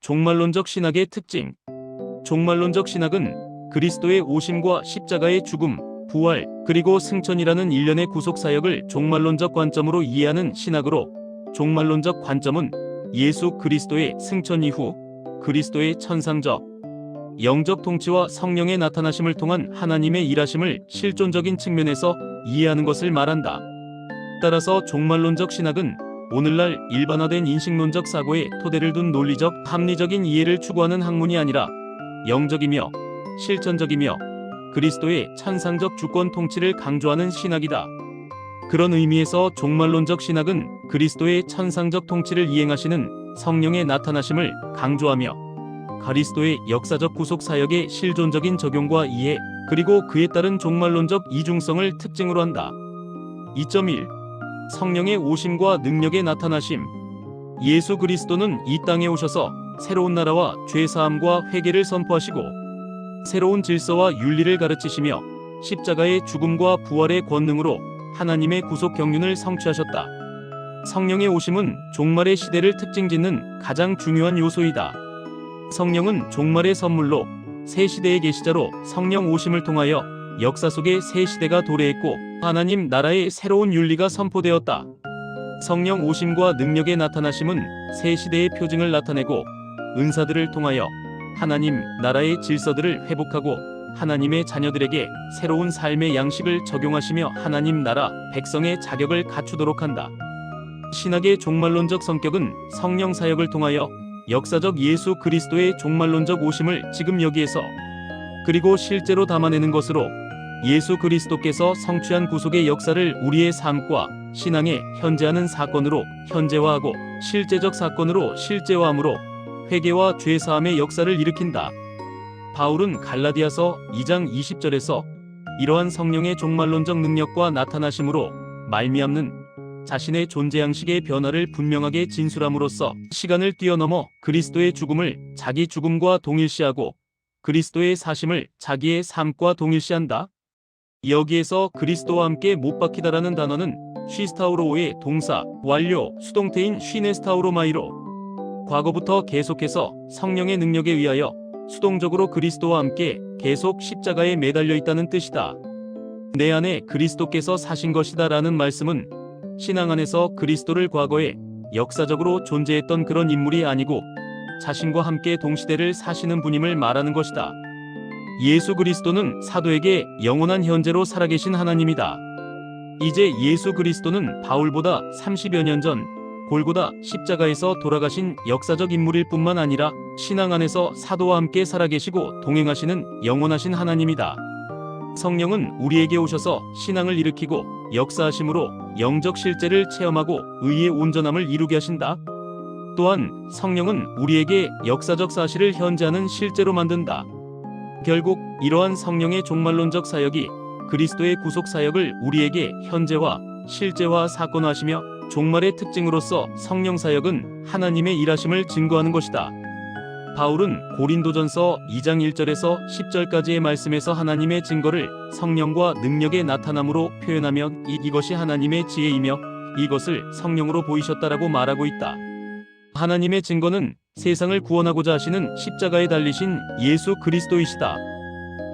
종말론적 신학의 특징. 종말론적 신학은 그리스도의 오심과 십자가의 죽음, 부활, 그리고 승천이라는 일련의 구속사역을 종말론적 관점으로 이해하는 신학으로, 종말론적 관점은 예수 그리스도의 승천 이후 그리스도의 천상적, 영적 통치와 성령의 나타나심을 통한 하나님의 일하심을 실존적인 측면에서 이해하는 것을 말한다. 따라서 종말론적 신학은 오늘날 일반화된 인식론적 사고에 토대를 둔 논리적, 합리적인 이해를 추구하는 학문이 아니라 영적이며 실천적이며 그리스도의 천상적 주권 통치를 강조하는 신학이다. 그런 의미에서 종말론적 신학은 그리스도의 천상적 통치를 이행하시는 성령의 나타나심을 강조하며 그리스도의 역사적 구속 사역의 실존적인 적용과 이해, 그리고 그에 따른 종말론적 이중성을 특징으로 한다. 2.1. 성령의 오심과 능력의 나타나심. 예수 그리스도는 이 땅에 오셔서 새로운 나라와 죄사함과 회개를 선포하시고 새로운 질서와 윤리를 가르치시며 십자가의 죽음과 부활의 권능으로 하나님의 구속 경륜을 성취하셨다. 성령의 오심은 종말의 시대를 특징짓는 가장 중요한 요소이다. 성령은 종말의 선물로 새 시대의 계시자로 성령 오심을 통하여 역사 속에 새 시대가 도래했고 하나님 나라의 새로운 윤리가 선포되었다. 성령 오심과 능력의 나타나심은 새 시대의 표징을 나타내고 은사들을 통하여 하나님 나라의 질서들을 회복하고 하나님의 자녀들에게 새로운 삶의 양식을 적용하시며 하나님 나라 백성의 자격을 갖추도록 한다. 신학의 종말론적 성격은 성령 사역을 통하여 역사적 예수 그리스도의 종말론적 오심을 지금 여기에서 그리고 실제로 담아내는 것으로 예수 그리스도께서 성취한 구속의 역사를 우리의 삶과 신앙에 현재하는 사건으로 현재화하고 실제적 사건으로 실제화함으로 회개와 죄사함의 역사를 일으킨다. 바울은 갈라디아서 2장 20절에서 이러한 성령의 종말론적 능력과 나타나심으로 말미암는 자신의 존재 양식의 변화를 분명하게 진술함으로써 시간을 뛰어넘어 그리스도의 죽음을 자기 죽음과 동일시하고 그리스도의 사심을 자기의 삶과 동일시한다. 여기에서 그리스도와 함께 못 박히다라는 단어는 쉬스타우로의 동사, 완료, 수동태인 쉬네스타우로마이로 과거부터 계속해서 성령의 능력에 의하여 수동적으로 그리스도와 함께 계속 십자가에 매달려 있다는 뜻이다. 내 안에 그리스도께서 사신 것이다 라는 말씀은 신앙 안에서 그리스도를 과거에 역사적으로 존재했던 그런 인물이 아니고 자신과 함께 동시대를 사시는 분임을 말하는 것이다. 예수 그리스도는 사도에게 영원한 현재로 살아계신 하나님이다. 이제 예수 그리스도는 바울보다 30여 년 전 골고다 십자가에서 돌아가신 역사적 인물일 뿐만 아니라 신앙 안에서 사도와 함께 살아계시고 동행하시는 영원하신 하나님이다. 성령은 우리에게 오셔서 신앙을 일으키고 역사하심으로 영적 실제를 체험하고 의의 온전함을 이루게 하신다. 또한 성령은 우리에게 역사적 사실을 현재하는 실제로 만든다. 결국 이러한 성령의 종말론적 사역이 그리스도의 구속 사역을 우리에게 현재화, 실제화 사건화하시며 종말의 특징으로서 성령 사역은 하나님의 일하심을 증거하는 것이다. 바울은 고린도전서 2장 1절에서 10절까지의 말씀에서 하나님의 증거를 성령과 능력의 나타남으로 표현하면 이것이 하나님의 지혜이며 이것을 성령으로 보이셨다라고 말하고 있다. 하나님의 증거는 세상을 구원하고자 하시는 십자가에 달리신 예수 그리스도이시다.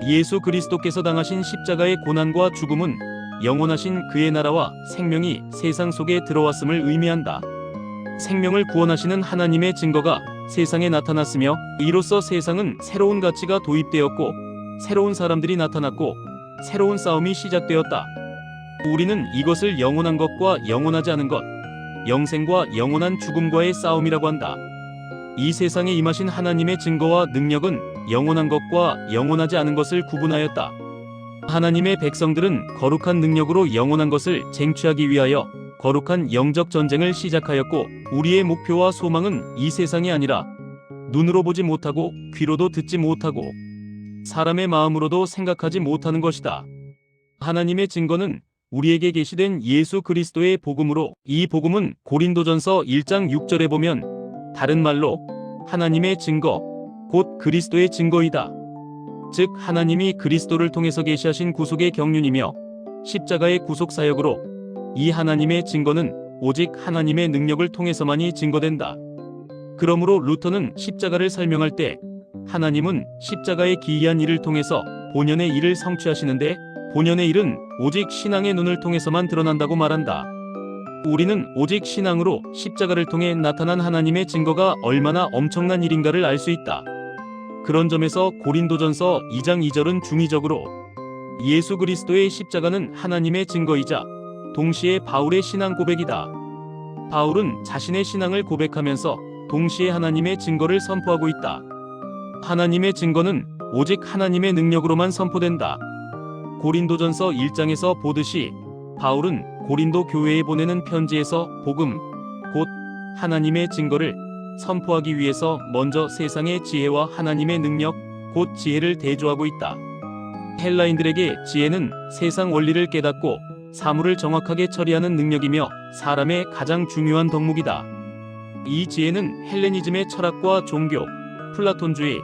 예수 그리스도께서 당하신 십자가의 고난과 죽음은 영원하신 그의 나라와 생명이 세상 속에 들어왔음을 의미한다. 생명을 구원하시는 하나님의 증거가 세상에 나타났으며 이로써 세상은 새로운 가치가 도입되었고 새로운 사람들이 나타났고 새로운 싸움이 시작되었다. 우리는 이것을 영원한 것과 영원하지 않은 것, 영생과 영원한 죽음과의 싸움이라고 한다. 이 세상에 임하신 하나님의 증거와 능력은 영원한 것과 영원하지 않은 것을 구분하였다. 하나님의 백성들은 거룩한 능력으로 영원한 것을 쟁취하기 위하여 거룩한 영적 전쟁을 시작하였고 우리의 목표와 소망은 이 세상이 아니라 눈으로 보지 못하고 귀로도 듣지 못하고 사람의 마음으로도 생각하지 못하는 것이다. 하나님의 증거는 우리에게 계시된 예수 그리스도의 복음으로 이 복음은 고린도전서 1장 6절에 보면 다른 말로 하나님의 증거, 곧 그리스도의 증거이다. 즉 하나님이 그리스도를 통해서 계시하신 구속의 경륜이며 십자가의 구속 사역으로 이 하나님의 증거는 오직 하나님의 능력을 통해서만이 증거된다. 그러므로 루터는 십자가를 설명할 때 하나님은 십자가의 기이한 일을 통해서 본연의 일을 성취하시는데 본연의 일은 오직 신앙의 눈을 통해서만 드러난다고 말한다. 우리는 오직 신앙으로 십자가를 통해 나타난 하나님의 증거가 얼마나 엄청난 일인가를 알 수 있다. 그런 점에서 고린도전서 2장 2절은 중의적으로 예수 그리스도의 십자가는 하나님의 증거이자 동시에 바울의 신앙 고백이다. 바울은 자신의 신앙을 고백하면서 동시에 하나님의 증거를 선포하고 있다. 하나님의 증거는 오직 하나님의 능력으로만 선포된다. 고린도전서 1장에서 보듯이 바울은 고린도 교회에 보내는 편지에서 복음, 곧 하나님의 증거를 선포하기 위해서 먼저 세상의 지혜와 하나님의 능력, 곧 지혜를 대조하고 있다. 헬라인들에게 지혜는 세상 원리를 깨닫고 사물을 정확하게 처리하는 능력이며 사람의 가장 중요한 덕목이다. 이 지혜는 헬레니즘의 철학과 종교, 플라톤주의,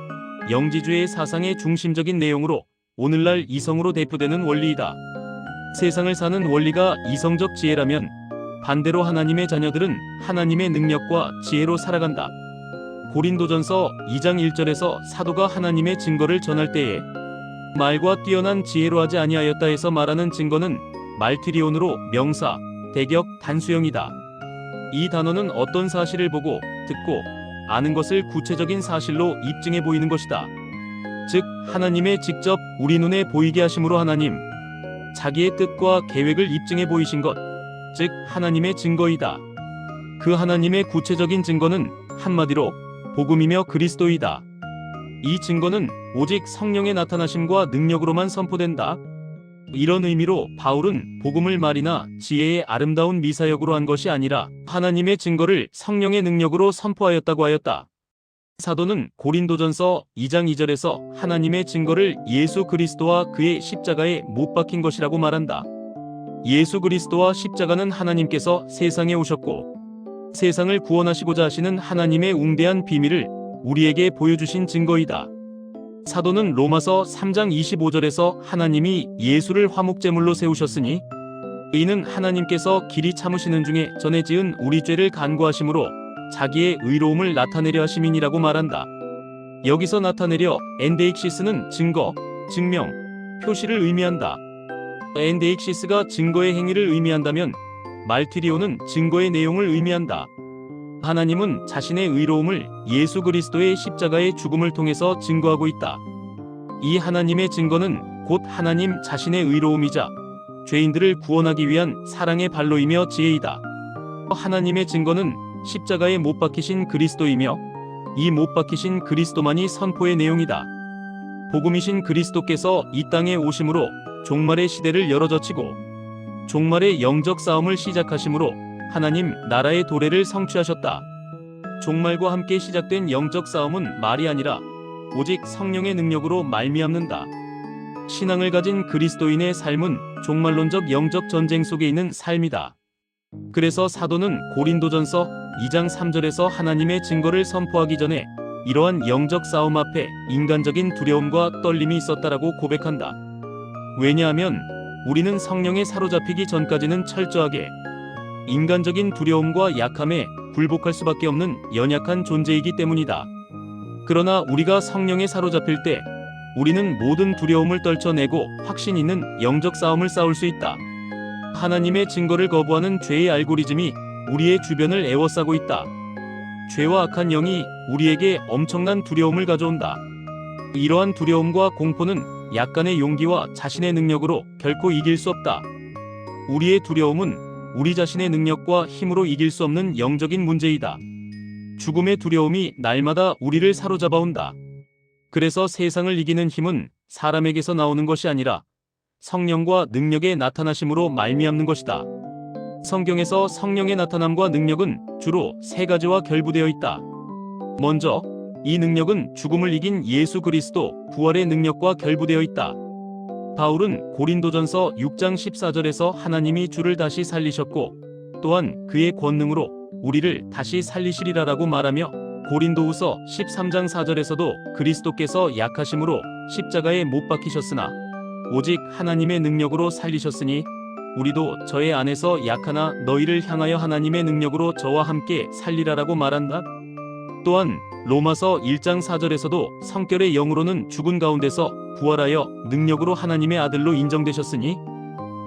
영지주의 사상의 중심적인 내용으로 오늘날 이성으로 대표되는 원리이다. 세상을 사는 원리가 이성적 지혜라면 반대로 하나님의 자녀들은 하나님의 능력과 지혜로 살아간다. 고린도전서 2장 1절에서 사도가 하나님의 증거를 전할 때에 말과 뛰어난 지혜로 하지 아니하였다 해서 말하는 증거는 말티리온으로 명사, 대격, 단수형이다. 이 단어는 어떤 사실을 보고 듣고 아는 것을 구체적인 사실로 입증해 보이는 것이다. 즉 하나님의 직접 우리 눈에 보이게 하심으로 하나님 자기의 뜻과 계획을 입증해 보이신 것, 즉 하나님의 증거이다. 그 하나님의 구체적인 증거는 한마디로 복음이며 그리스도이다. 이 증거는 오직 성령의 나타나심과 능력으로만 선포된다. 이런 의미로 바울은 복음을 말이나 지혜의 아름다운 미사역으로 한 것이 아니라 하나님의 증거를 성령의 능력으로 선포하였다고 하였다. 사도는 고린도전서 2장 2절에서 하나님의 증거를 예수 그리스도와 그의 십자가에 못 박힌 것이라고 말한다. 예수 그리스도와 십자가는 하나님께서 세상에 오셨고 세상을 구원하시고자 하시는 하나님의 웅대한 비밀을 우리에게 보여주신 증거이다. 사도는 로마서 3장 25절에서 하나님이 예수를 화목제물로 세우셨으니 이는 하나님께서 길이 참으시는 중에 전에 지은 우리 죄를 간구하심으로 자기의 의로움을 나타내려 하심이니라고 말한다. 여기서 나타내려 엔데익시스는 증거, 증명, 표시를 의미한다. 엔데익시스가 증거의 행위를 의미한다면 말티리오는 증거의 내용을 의미한다. 하나님은 자신의 의로움을 예수 그리스도의 십자가의 죽음을 통해서 증거하고 있다. 이 하나님의 증거는 곧 하나님 자신의 의로움이자 죄인들을 구원하기 위한 사랑의 발로이며 지혜이다. 하나님의 증거는 십자가에 못 박히신 그리스도이며 이 못 박히신 그리스도만이 선포의 내용이다. 복음이신 그리스도께서 이 땅에 오심으로 종말의 시대를 열어젖히고 종말의 영적 싸움을 시작하심으로 하나님 나라의 도래를 성취하셨다. 종말과 함께 시작된 영적 싸움은 말이 아니라 오직 성령의 능력으로 말미암는다. 신앙을 가진 그리스도인의 삶은 종말론적 영적 전쟁 속에 있는 삶이다. 그래서 사도는 고린도전서 2장 3절에서 하나님의 증거를 선포하기 전에 이러한 영적 싸움 앞에 인간적인 두려움과 떨림이 있었다라고 고백한다. 왜냐하면 우리는 성령에 사로잡히기 전까지는 철저하게 인간적인 두려움과 약함에 굴복할 수밖에 없는 연약한 존재이기 때문이다. 그러나 우리가 성령에 사로잡힐 때 우리는 모든 두려움을 떨쳐내고 확신 있는 영적 싸움을 싸울 수 있다. 하나님의 증거를 거부하는 죄의 알고리즘이 우리의 주변을 에워싸고 있다. 죄와 악한 영이 우리에게 엄청난 두려움을 가져온다. 이러한 두려움과 공포는 약간의 용기와 자신의 능력으로 결코 이길 수 없다. 우리의 두려움은 우리 자신의 능력과 힘으로 이길 수 없는 영적인 문제이다. 죽음의 두려움이 날마다 우리를 사로잡아온다. 그래서 세상을 이기는 힘은 사람에게서 나오는 것이 아니라 성령과 능력의 나타나심으로 말미암는 것이다. 성경에서 성령의 나타남과 능력은 주로 세 가지와 결부되어 있다. 먼저 이 능력은 죽음을 이긴 예수 그리스도 부활의 능력과 결부되어 있다. 바울은 고린도전서 6장 14절에서 하나님이 주를 다시 살리셨고 또한 그의 권능으로 우리를 다시 살리시리라라고 말하며 고린도후서 13장 4절에서도 그리스도께서 약하심으로 십자가에 못 박히셨으나 오직 하나님의 능력으로 살리셨으니 우리도 저의 안에서 약하나 너희를 향하여 하나님의 능력으로 저와 함께 살리라라고 말한다. 또한 로마서 1장 4절에서도 성결의 영으로는 죽은 가운데서 부활하여 능력으로 하나님의 아들로 인정되셨으니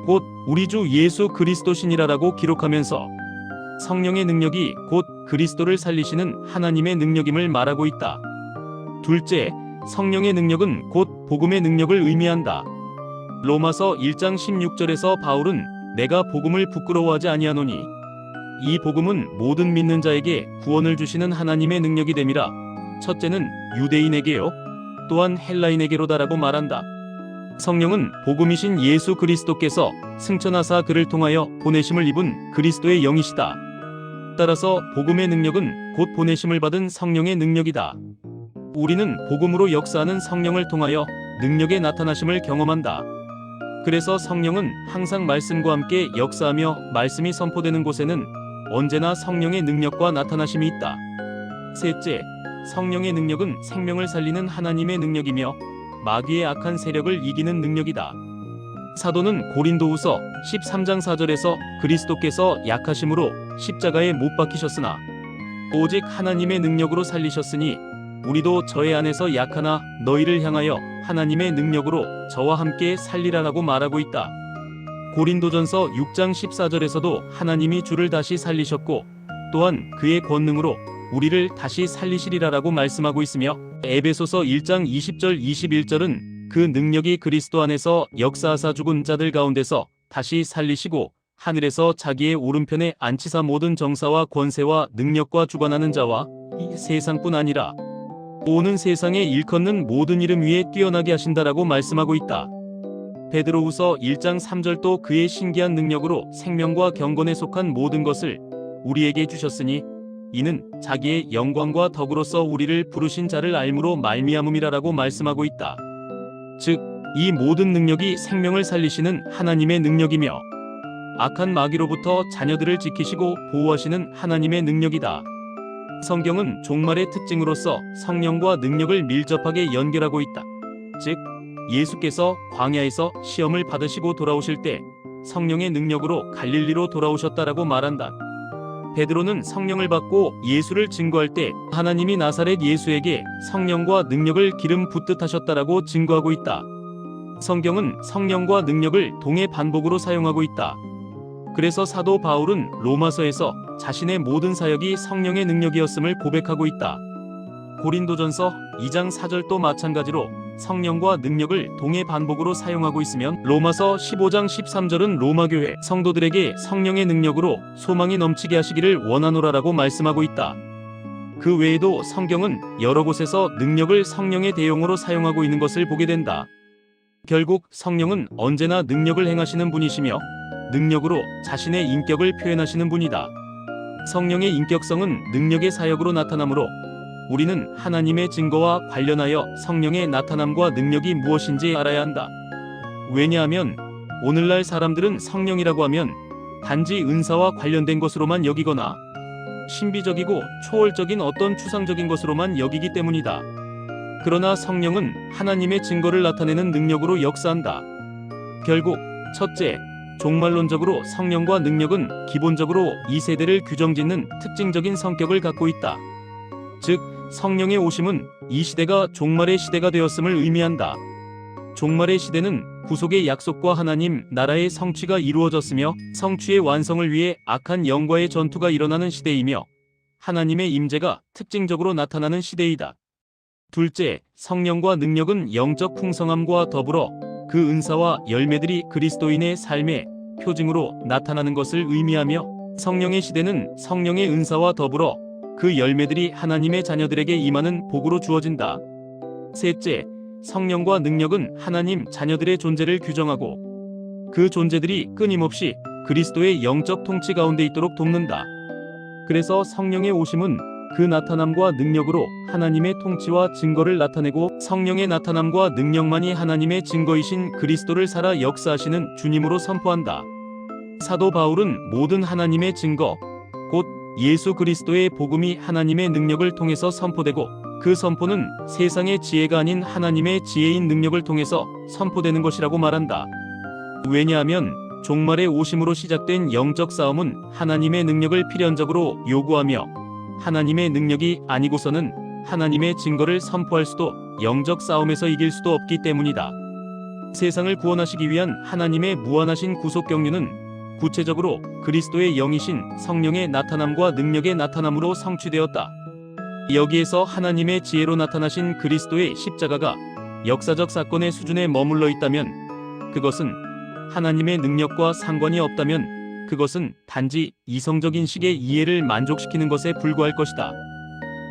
곧 우리 주 예수 그리스도시니라라고 기록하면서 성령의 능력이 곧 그리스도를 살리시는 하나님의 능력임을 말하고 있다. 둘째, 성령의 능력은 곧 복음의 능력을 의미한다. 로마서 1장 16절에서 바울은 내가 복음을 부끄러워하지 아니하노니 이 복음은 모든 믿는 자에게 구원을 주시는 하나님의 능력이 됨이라. 첫째는 유대인에게요, 또한 헬라인에게로다라고 말한다. 성령은 복음이신 예수 그리스도께서 승천하사 그를 통하여 보내심을 입은 그리스도의 영이시다. 따라서 복음의 능력은 곧 보내심을 받은 성령의 능력이다. 우리는 복음으로 역사하는 성령을 통하여 능력의 나타나심을 경험한다. 그래서 성령은 항상 말씀과 함께 역사하며 말씀이 선포되는 곳에는 언제나 성령의 능력과 나타나심이 있다. 셋째, 성령의 능력은 생명을 살리는 하나님의 능력이며 마귀의 악한 세력을 이기는 능력이다. 사도는 고린도후서 13장 4절에서 그리스도께서 약하심으로 십자가에 못 박히셨으나 오직 하나님의 능력으로 살리셨으니 우리도 저의 안에서 약하나 너희를 향하여 하나님의 능력으로 저와 함께 살리라라고 말하고 있다. 고린도전서 6장 14절에서도 하나님이 주를 다시 살리셨고 또한 그의 권능으로 우리를 다시 살리시리라라고 말씀하고 있으며 에베소서 1장 20절 21절은 그 능력이 그리스도 안에서 역사하사 죽은 자들 가운데서 다시 살리시고 하늘에서 자기의 오른편에 앉히사 모든 정사와 권세와 능력과 주관하는 자와 이 세상뿐 아니라 오는 세상에 일컫는 모든 이름 위에 뛰어나게 하신다라고 말씀하고 있다. 베드로후서 1장 3절도 그의 신기한 능력으로 생명과 경건에 속한 모든 것을 우리에게 주셨으니 이는 자기의 영광과 덕으로서 우리를 부르신 자를 알므로 말미암음이라라고 말씀하고 있다. 즉, 이 모든 능력이 생명을 살리시는 하나님의 능력이며 악한 마귀로부터 자녀들을 지키시고 보호하시는 하나님의 능력이다. 성경은 종말의 특징으로서 성령과 능력을 밀접하게 연결하고 있다. 즉, 예수께서 광야에서 시험을 받으시고 돌아오실 때 성령의 능력으로 갈릴리로 돌아오셨다라고 말한다. 베드로는 성령을 받고 예수를 증거할 때 하나님이 나사렛 예수에게 성령과 능력을 기름 붓듯 하셨다라고 증거하고 있다. 성경은 성령과 능력을 동해 반복으로 사용하고 있다. 그래서 사도 바울은 로마서에서 자신의 모든 사역이 성령의 능력이었음을 고백하고 있다. 고린도전서 2장 4절도 마찬가지로 성령과 능력을 동해 반복으로 사용하고 있으면 로마서 15장 13절은 로마교회 성도들에게 성령의 능력으로 소망이 넘치게 하시기를 원하노라라고 말씀하고 있다. 그 외에도 성경은 여러 곳에서 능력을 성령의 대용으로 사용하고 있는 것을 보게 된다. 결국 성령은 언제나 능력을 행하시는 분이시며 능력으로 자신의 인격을 표현하시는 분이다. 성령의 인격성은 능력의 사역으로 나타나므로 우리는 하나님의 증거와 관련하여 성령의 나타남과 능력이 무엇인지 알아야 한다. 왜냐하면 오늘날 사람들은 성령이라고 하면 단지 은사와 관련된 것으로만 여기거나 신비적이고 초월적인 어떤 추상적인 것으로만 여기기 때문이다. 그러나 성령은 하나님의 증거를 나타내는 능력으로 역사한다. 결국 첫째, 종말론적으로 성령과 능력은 기본적으로 이 세대를 규정짓는 특징적인 성격을 갖고 있다. 즉, 성령의 오심은 이 시대가 종말의 시대가 되었음을 의미한다. 종말의 시대는 구속의 약속과 하나님 나라의 성취가 이루어졌으며 성취의 완성을 위해 악한 영과의 전투가 일어나는 시대이며 하나님의 임재가 특징적으로 나타나는 시대이다. 둘째, 성령과 능력은 영적 풍성함과 더불어 그 은사와 열매들이 그리스도인의 삶의 표징으로 나타나는 것을 의미하며 성령의 시대는 성령의 은사와 더불어 그 열매들이 하나님의 자녀들에게 임하는 복으로 주어진다. 셋째, 성령과 능력은 하나님 자녀들의 존재를 규정하고 그 존재들이 끊임없이 그리스도의 영적 통치 가운데 있도록 돕는다. 그래서 성령의 오심은 그 나타남과 능력으로 하나님의 통치와 증거를 나타내고 성령의 나타남과 능력만이 하나님의 증거이신 그리스도를 살아 역사하시는 주님으로 선포한다. 사도 바울은 모든 하나님의 증거, 곧 예수 그리스도의 복음이 하나님의 능력을 통해서 선포되고 그 선포는 세상의 지혜가 아닌 하나님의 지혜인 능력을 통해서 선포되는 것이라고 말한다. 왜냐하면 종말의 오심으로 시작된 영적 싸움은 하나님의 능력을 필연적으로 요구하며 하나님의 능력이 아니고서는 하나님의 증거를 선포할 수도 영적 싸움에서 이길 수도 없기 때문이다. 세상을 구원하시기 위한 하나님의 무한하신 구속 경륜은 구체적으로 그리스도의 영이신 성령의 나타남과 능력의 나타남으로 성취되었다. 여기에서 하나님의 지혜로 나타나신 그리스도의 십자가가 역사적 사건의 수준에 머물러 있다면, 그것은 하나님의 능력과 상관이 없다면 그것은 단지 이성적인 식의 이해를 만족시키는 것에 불과할 것이다.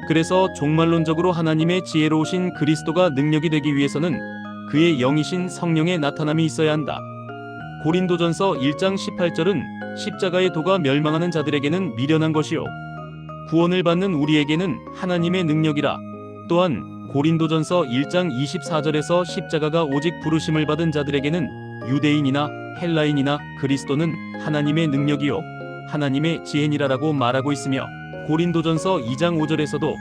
그래서 종말론적으로 하나님의 지혜로우신 그리스도가 능력이 되기 위해서는 그의 영이신 성령의 나타남이 있어야 한다. 고린도전서 1장 18절은 십자가의 도가 멸망하는 자들에게는 미련한 것이요 구원을 받는 우리에게는 하나님의 능력이라. 또한 고린도전서 1장 24절에서 십자가가 오직 부르심을 받은 자들에게는 유대인이나 헬라인이나 그리스도는 하나님의 능력이요 하나님의 지혜니라라고 말하고 있으며, 고린도전서 2장 5절에서도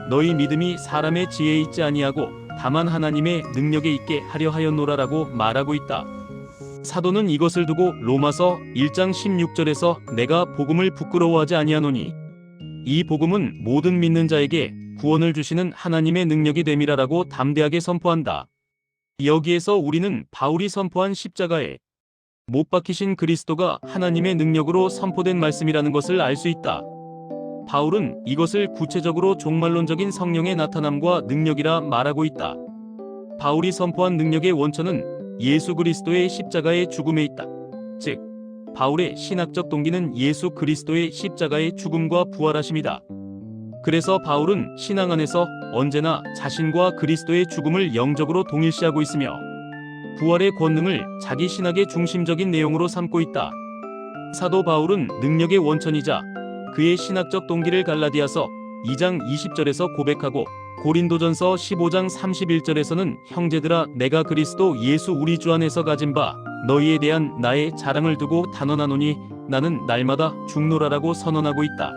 너희 믿음이 사람의 지혜에 있지 아니하고 다만 하나님의 능력에 있게 하려 하였노라라고 말하고 있다. 사도는 이것을 두고 로마서 1장 16절에서 내가 복음을 부끄러워하지 아니하노니 이 복음은 모든 믿는 자에게 구원을 주시는 하나님의 능력이 됨이라라고 담대하게 선포한다. 여기에서 우리는 바울이 선포한 십자가에 못 박히신 그리스도가 하나님의 능력으로 선포된 말씀이라는 것을 알 수 있다. 바울은 이것을 구체적으로 종말론적인 성령의 나타남과 능력이라 말하고 있다. 바울이 선포한 능력의 원천은 예수 그리스도의 십자가의 죽음에 있다. 즉, 바울의 신학적 동기는 예수 그리스도의 십자가의 죽음과 부활하심이다. 그래서 바울은 신앙 안에서 언제나 자신과 그리스도의 죽음을 영적으로 동일시하고 있으며 부활의 권능을 자기 신학의 중심적인 내용으로 삼고 있다. 사도 바울은 능력의 원천이자 그의 신학적 동기를 갈라디아서 2장 20절에서 고백하고, 고린도전서 15장 31절에서는 형제들아 내가 그리스도 예수 우리 주 안에서 가진 바 너희에 대한 나의 자랑을 두고 단언하노니 나는 날마다 죽노라라고 선언하고 있다.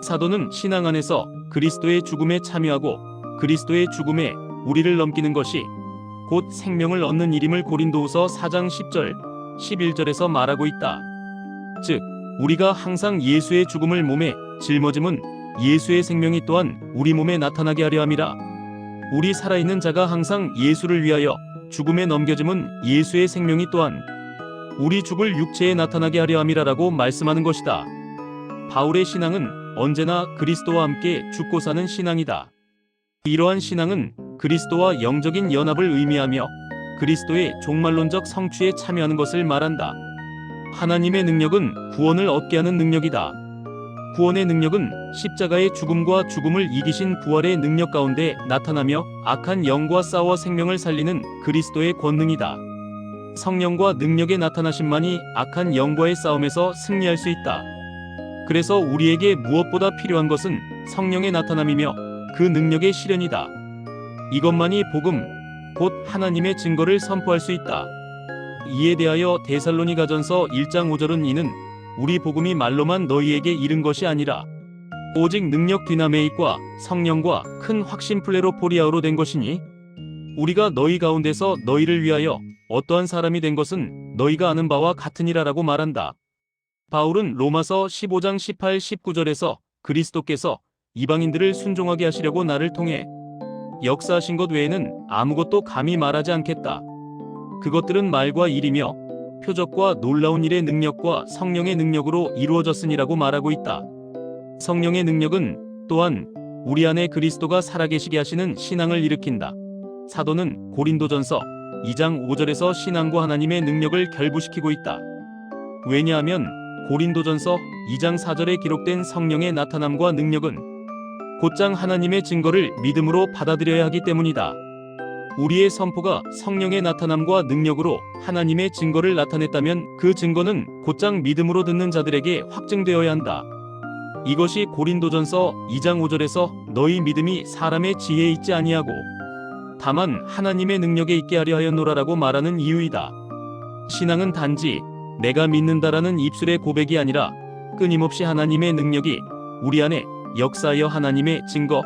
사도는 신앙 안에서 그리스도의 죽음에 참여하고 그리스도의 죽음에 우리를 넘기는 것이 곧 생명을 얻는 일임을 고린도후서 4장 10절, 11절에서 말하고 있다. 즉, 우리가 항상 예수의 죽음을 몸에 짊어짐은 예수의 생명이 또한 우리 몸에 나타나게 하려 함이라. 우리 살아있는 자가 항상 예수를 위하여 죽음에 넘겨짐은 예수의 생명이 또한 우리 죽을 육체에 나타나게 하려 함이라라고 말씀하는 것이다. 바울의 신앙은 언제나 그리스도와 함께 죽고 사는 신앙이다. 이러한 신앙은 그리스도와 영적인 연합을 의미하며 그리스도의 종말론적 성취에 참여하는 것을 말한다. 하나님의 능력은 구원을 얻게 하는 능력이다. 구원의 능력은 십자가의 죽음과 죽음을 이기신 부활의 능력 가운데 나타나며 악한 영과 싸워 생명을 살리는 그리스도의 권능이다. 성령과 능력의 나타나심만이 악한 영과의 싸움에서 승리할 수 있다. 그래서 우리에게 무엇보다 필요한 것은 성령의 나타남이며 그 능력의 실현이다. 이것만이 복음, 곧 하나님의 증거를 선포할 수 있다. 이에 대하여 데살로니가전서 1장 5절은 이는 우리 복음이 말로만 너희에게 이른 것이 아니라 오직 능력 디나메이과 성령과 큰 확신 플레로포리아로 된 것이니 우리가 너희 가운데서 너희를 위하여 어떠한 사람이 된 것은 너희가 아는 바와 같으니라라고 말한다. 바울은 로마서 15장 18, 19절에서 그리스도께서 이방인들을 순종하게 하시려고 나를 통해 역사하신 것 외에는 아무것도 감히 말하지 않겠다. 그것들은 말과 일이며 표적과 놀라운 일의 능력과 성령의 능력으로 이루어졌으니라고 말하고 있다. 성령의 능력은 또한 우리 안에 그리스도가 살아계시게 하시는 신앙을 일으킨다. 사도는 고린도전서 2장 5절에서 신앙과 하나님의 능력을 결부시키고 있다. 왜냐하면 고린도전서 2장 4절에 기록된 성령의 나타남과 능력은 곧장 하나님의 증거를 믿음으로 받아들여야 하기 때문이다. 우리의 선포가 성령의 나타남과 능력으로 하나님의 증거를 나타냈다면 그 증거는 곧장 믿음으로 듣는 자들에게 확증되어야 한다. 이것이 고린도전서 2장 5절에서 너희 믿음이 사람의 지혜에 있지 아니하고 다만 하나님의 능력에 있게 하려 하였노라라고 말하는 이유이다. 신앙은 단지 내가 믿는다라는 입술의 고백이 아니라 끊임없이 하나님의 능력이 우리 안에 역사하여 하나님의 증거,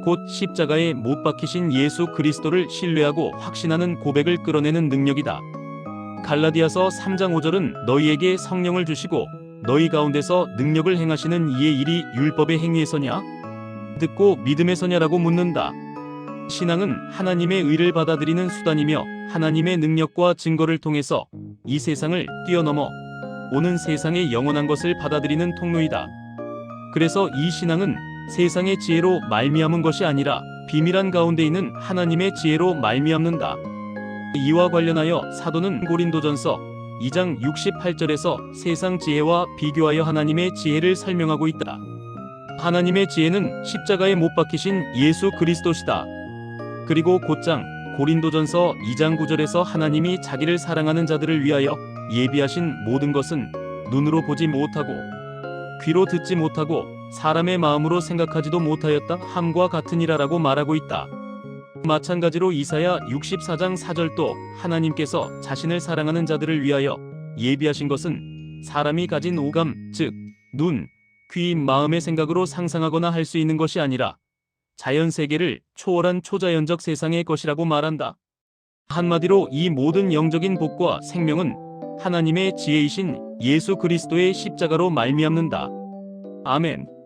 곧 십자가에 못 박히신 예수 그리스도를 신뢰하고 확신하는 고백을 끌어내는 능력이다. 갈라디아서 3장 5절은 너희에게 성령을 주시고 너희 가운데서 능력을 행하시는 이의 일이 율법의 행위에서냐? 듣고 믿음에 서냐라고 묻는다. 신앙은 하나님의 의를 받아들이는 수단이며 하나님의 능력과 증거를 통해서 이 세상을 뛰어넘어 오는 세상의 영원한 것을 받아들이는 통로이다. 그래서 이 신앙은 세상의 지혜로 말미암은 것이 아니라 비밀한 가운데 있는 하나님의 지혜로 말미암는다. 이와 관련하여 사도는 고린도전서 2장 68절에서 세상 지혜와 비교하여 하나님의 지혜를 설명하고 있다. 하나님의 지혜는 십자가에 못 박히신 예수 그리스도시다. 그리고 곧장 고린도전서 2장 9절에서 하나님이 자기를 사랑하는 자들을 위하여 예비하신 모든 것은 눈으로 보지 못하고 귀로 듣지 못하고 사람의 마음으로 생각하지도 못하였다 함과 같으니라라고 말하고 있다. 마찬가지로 이사야 64장 4절도 하나님께서 자신을 사랑하는 자들을 위하여 예비하신 것은 사람이 가진 오감, 즉 눈, 귀, 마음의 생각으로 상상하거나 할 수 있는 것이 아니라 자연세계를 초월한 초자연적 세상의 것이라고 말한다. 한마디로 이 모든 영적인 복과 생명은 하나님의 지혜이신 예수 그리스도의 십자가로 말미암는다. 아멘.